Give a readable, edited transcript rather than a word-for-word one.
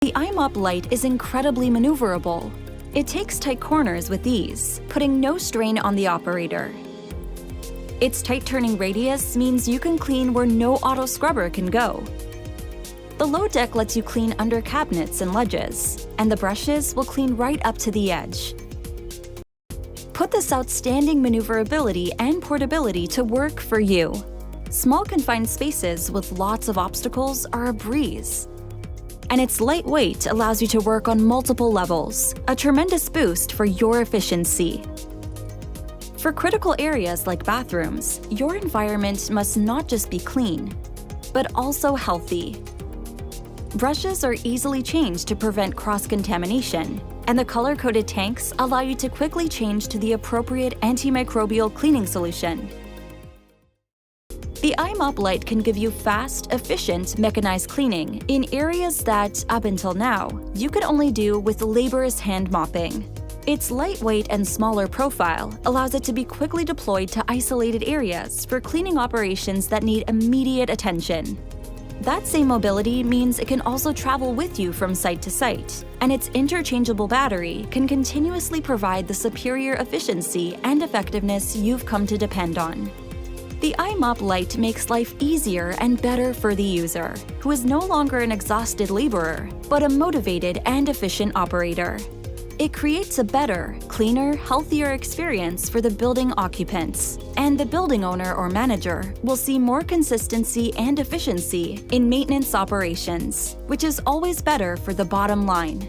The I-MOP Lite is incredibly maneuverable. It takes tight corners with ease, putting no strain on the operator. Its tight turning radius means you can clean where no auto scrubber can go. The low deck lets you clean under cabinets and ledges, and the brushes will clean right up to the edge. Put this outstanding maneuverability and portability to work for you. Small confined spaces with lots of obstacles are a breeze. And its lightweight allows you to work on multiple levels, a tremendous boost for your efficiency. For critical areas like bathrooms, your environment must not just be clean, but also healthy. Brushes are easily changed to prevent cross-contamination, and the color-coded tanks allow you to quickly change to the appropriate antimicrobial cleaning solution. The I-MOP Lite can give you fast, efficient, mechanized cleaning in areas that, up until now, you could only do with laborious hand mopping. Its lightweight and smaller profile allows it to be quickly deployed to isolated areas for cleaning operations that need immediate attention. That same mobility means it can also travel with you from site to site, and its interchangeable battery can continuously provide the superior efficiency and effectiveness you've come to depend on. The I-MOP Lite makes life easier and better for the user, who is no longer an exhausted laborer, but a motivated and efficient operator. It creates a better, cleaner, healthier experience for the building occupants, and the building owner or manager will see more consistency and efficiency in maintenance operations, which is always better for the bottom line.